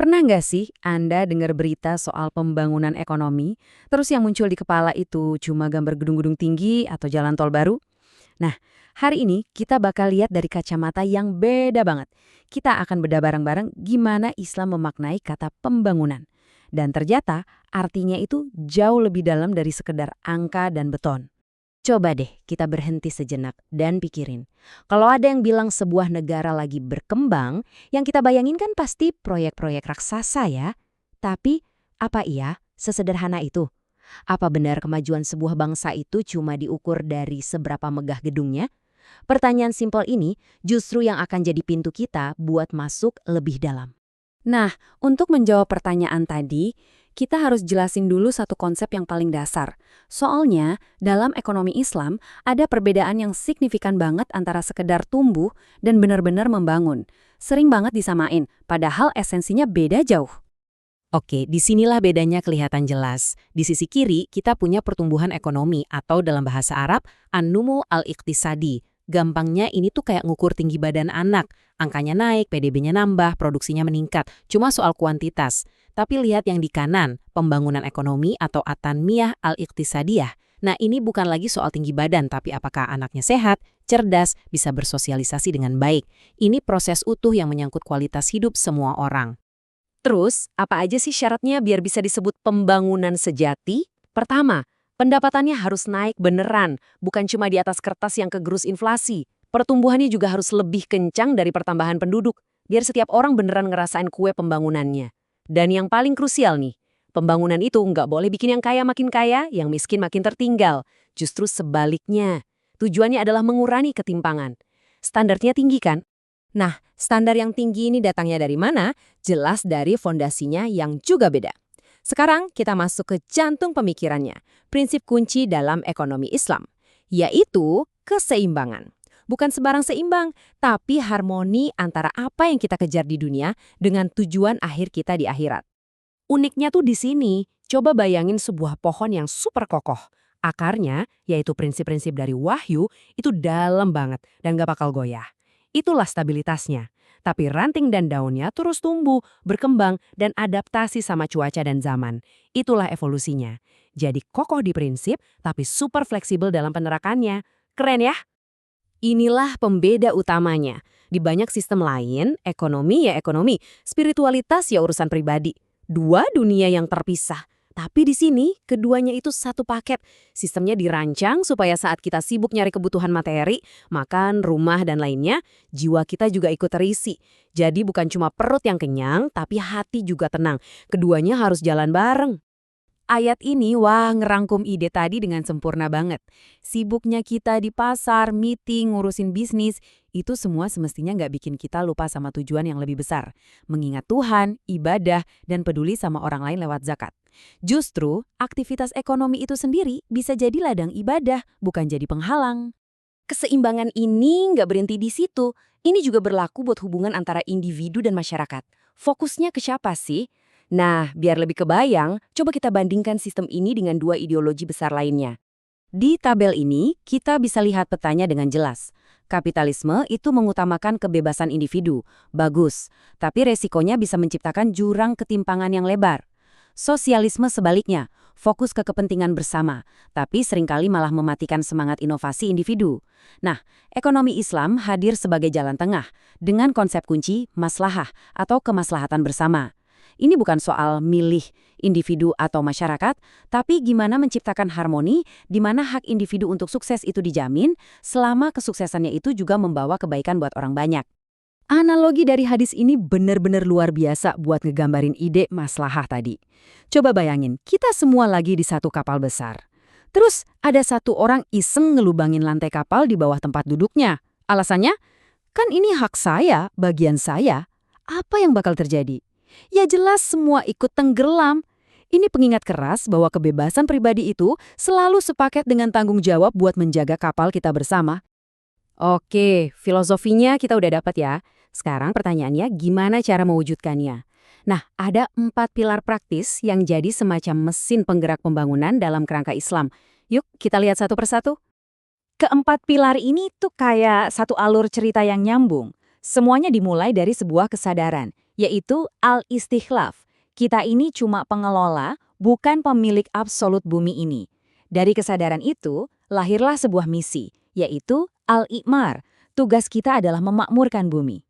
Pernah nggak sih Anda dengar berita soal pembangunan ekonomi, terus yang muncul di kepala itu cuma gambar gedung-gedung tinggi atau jalan tol baru? Nah, hari ini kita bakal lihat dari kacamata yang beda banget. Kita akan bedah bareng-bareng gimana Islam memaknai kata pembangunan. Dan ternyata artinya itu jauh lebih dalam dari sekedar angka dan beton. Coba deh kita berhenti sejenak dan pikirin. Kalau ada yang bilang sebuah negara lagi berkembang, yang kita bayangin kan pasti proyek-proyek raksasa ya. Tapi apa iya sesederhana itu? Apa benar kemajuan sebuah bangsa itu cuma diukur dari seberapa megah gedungnya? Pertanyaan simpel ini justru yang akan jadi pintu kita buat masuk lebih dalam. Nah, untuk menjawab pertanyaan tadi, kita harus jelasin dulu satu konsep yang paling dasar. Soalnya, dalam ekonomi Islam, ada perbedaan yang signifikan banget antara sekedar tumbuh dan benar-benar membangun. Sering banget disamain, padahal esensinya beda jauh. Oke, disinilah bedanya kelihatan jelas. Di sisi kiri, kita punya pertumbuhan ekonomi atau dalam bahasa Arab, an-numu al-iqtisadi. Gampangnya ini tuh kayak ngukur tinggi badan anak. Angkanya naik, PDB-nya nambah, produksinya meningkat. Cuma soal kuantitas. Tapi lihat yang di kanan, pembangunan ekonomi atau at-tanmiyah al-iqtisadiyah. Nah, ini bukan lagi soal tinggi badan, tapi apakah anaknya sehat, cerdas, bisa bersosialisasi dengan baik. Ini proses utuh yang menyangkut kualitas hidup semua orang. Terus, apa aja sih syaratnya biar bisa disebut pembangunan sejati? Pertama, pendapatannya harus naik beneran, bukan cuma di atas kertas yang kegerus inflasi. Pertumbuhannya juga harus lebih kencang dari pertambahan penduduk, biar setiap orang beneran ngerasain kue pembangunannya. Dan yang paling krusial nih, pembangunan itu nggak boleh bikin yang kaya makin kaya, yang miskin makin tertinggal. Justru sebaliknya, tujuannya adalah mengurangi ketimpangan. Standarnya tinggi kan? Nah, standar yang tinggi ini datangnya dari mana? Jelas dari fondasinya yang juga beda. Sekarang kita masuk ke jantung pemikirannya, prinsip kunci dalam ekonomi Islam, yaitu keseimbangan. Bukan sembarang seimbang, tapi harmoni antara apa yang kita kejar di dunia dengan tujuan akhir kita di akhirat. Uniknya tuh di sini, coba bayangin sebuah pohon yang super kokoh. Akarnya, yaitu prinsip-prinsip dari wahyu, itu dalam banget dan gak bakal goyah. Itulah stabilitasnya. Tapi ranting dan daunnya terus tumbuh, berkembang, dan adaptasi sama cuaca dan zaman. Itulah evolusinya. Jadi kokoh di prinsip, tapi super fleksibel dalam penerakannya. Keren ya? Inilah pembeda utamanya. Di banyak sistem lain, ekonomi ya ekonomi, spiritualitas ya urusan pribadi. Dua dunia yang terpisah. Tapi di sini, keduanya itu satu paket. Sistemnya dirancang supaya saat kita sibuk nyari kebutuhan materi, makan, rumah, dan lainnya, jiwa kita juga ikut terisi. Jadi bukan cuma perut yang kenyang, tapi hati juga tenang. Keduanya harus jalan bareng. Ayat ini, wah, ngerangkum ide tadi dengan sempurna banget. Sibuknya kita di pasar, meeting, ngurusin bisnis, itu semua semestinya nggak bikin kita lupa sama tujuan yang lebih besar. Mengingat Tuhan, ibadah, dan peduli sama orang lain lewat zakat. Justru, aktivitas ekonomi itu sendiri bisa jadi ladang ibadah, bukan jadi penghalang. Keseimbangan ini nggak berhenti di situ. Ini juga berlaku buat hubungan antara individu dan masyarakat. Fokusnya ke siapa sih? Nah, biar lebih kebayang, coba kita bandingkan sistem ini dengan dua ideologi besar lainnya. Di tabel ini, kita bisa lihat petanya dengan jelas. Kapitalisme itu mengutamakan kebebasan individu. Bagus, tapi resikonya bisa menciptakan jurang ketimpangan yang lebar. Sosialisme sebaliknya, fokus ke kepentingan bersama, tapi seringkali malah mematikan semangat inovasi individu. Nah, ekonomi Islam hadir sebagai jalan tengah, dengan konsep kunci maslahah atau kemaslahatan bersama. Ini bukan soal milih individu atau masyarakat, tapi gimana menciptakan harmoni di mana hak individu untuk sukses itu dijamin, selama kesuksesannya itu juga membawa kebaikan buat orang banyak. Analogi dari hadis ini benar-benar luar biasa buat ngegambarin ide maslahah tadi. Coba bayangin, kita semua lagi di satu kapal besar. Terus ada satu orang iseng ngelubangin lantai kapal di bawah tempat duduknya. Alasannya, kan ini hak saya, bagian saya. Apa yang bakal terjadi? Ya jelas semua ikut tenggelam. Ini pengingat keras bahwa kebebasan pribadi itu selalu sepaket dengan tanggung jawab buat menjaga kapal kita bersama. Oke, filosofinya kita udah dapat ya. Sekarang pertanyaannya gimana cara mewujudkannya? Nah, ada 4 pilar praktis yang jadi semacam mesin penggerak pembangunan dalam kerangka Islam. Yuk kita lihat satu persatu. Keempat pilar ini tuh kayak satu alur cerita yang nyambung. Semuanya dimulai dari sebuah kesadaran, yaitu al-istikhlaf. Kita ini cuma pengelola, bukan pemilik absolut bumi ini. Dari kesadaran itu, lahirlah sebuah misi, yaitu al-i'mar. Tugas kita adalah memakmurkan bumi.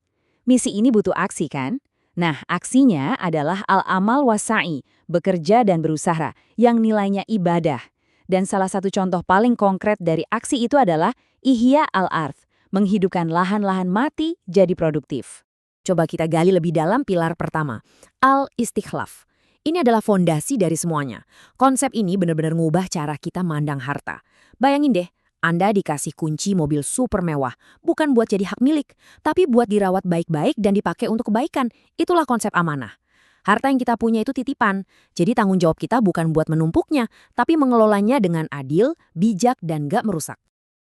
Misi ini butuh aksi kan? Nah, aksinya adalah al-amal wasa'i, bekerja dan berusaha, yang nilainya ibadah. Dan salah satu contoh paling konkret dari aksi itu adalah ihya al-arth, menghidupkan lahan-lahan mati jadi produktif. Coba kita gali lebih dalam pilar pertama, al-istikhlaf. Ini adalah fondasi dari semuanya. Konsep ini benar-benar ngubah cara kita mandang harta. Bayangin deh, Anda dikasih kunci mobil super mewah, bukan buat jadi hak milik, tapi buat dirawat baik-baik dan dipakai untuk kebaikan. Itulah konsep amanah. Harta yang kita punya itu titipan, jadi tanggung jawab kita bukan buat menumpuknya, tapi mengelolanya dengan adil, bijak, dan gak merusak.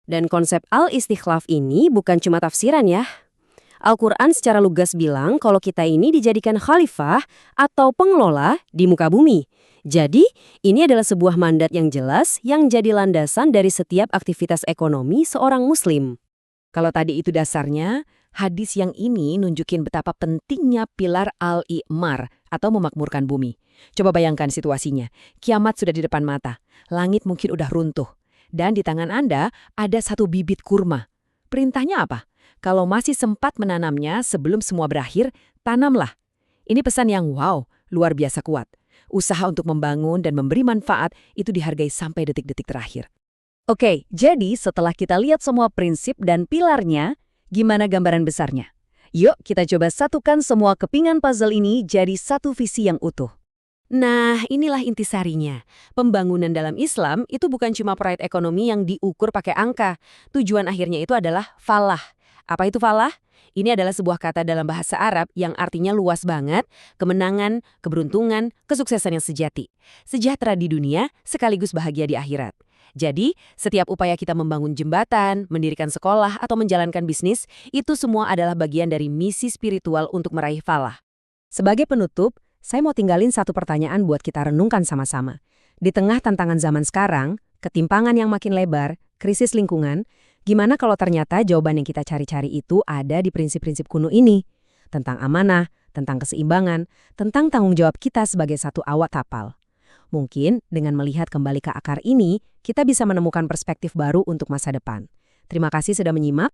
Dan konsep al-istikhlaf ini bukan cuma tafsiran ya. Al-Quran secara lugas bilang kalau kita ini dijadikan khalifah atau pengelola di muka bumi. Jadi, ini adalah sebuah mandat yang jelas yang jadi landasan dari setiap aktivitas ekonomi seorang muslim. Kalau tadi itu dasarnya, hadis yang ini nunjukin betapa pentingnya pilar al-i'mar atau memakmurkan bumi. Coba bayangkan situasinya. Kiamat sudah di depan mata. Langit mungkin udah runtuh. Dan di tangan Anda ada satu bibit kurma. Perintahnya apa? Kalau masih sempat menanamnya sebelum semua berakhir, tanamlah. Ini pesan yang wow, luar biasa kuat. Usaha untuk membangun dan memberi manfaat itu dihargai sampai detik-detik terakhir. Oke, jadi setelah kita lihat semua prinsip dan pilarnya, gimana gambaran besarnya? Yuk kita coba satukan semua kepingan puzzle ini jadi satu visi yang utuh. Nah, inilah intisarinya. Pembangunan dalam Islam itu bukan cuma proyek ekonomi yang diukur pakai angka. Tujuan akhirnya itu adalah falah. Apa itu falah? Ini adalah sebuah kata dalam bahasa Arab yang artinya luas banget, kemenangan, keberuntungan, kesuksesan yang sejati. Sejahtera di dunia sekaligus bahagia di akhirat. Jadi, setiap upaya kita membangun jembatan, mendirikan sekolah, atau menjalankan bisnis, itu semua adalah bagian dari misi spiritual untuk meraih falah. Sebagai penutup, saya mau tinggalin satu pertanyaan buat kita renungkan sama-sama. Di tengah tantangan zaman sekarang, ketimpangan yang makin lebar, krisis lingkungan, gimana kalau ternyata jawaban yang kita cari-cari itu ada di prinsip-prinsip kuno ini? Tentang amanah, tentang keseimbangan, tentang tanggung jawab kita sebagai satu awak kapal. Mungkin dengan melihat kembali ke akar ini, kita bisa menemukan perspektif baru untuk masa depan. Terima kasih sudah menyimak.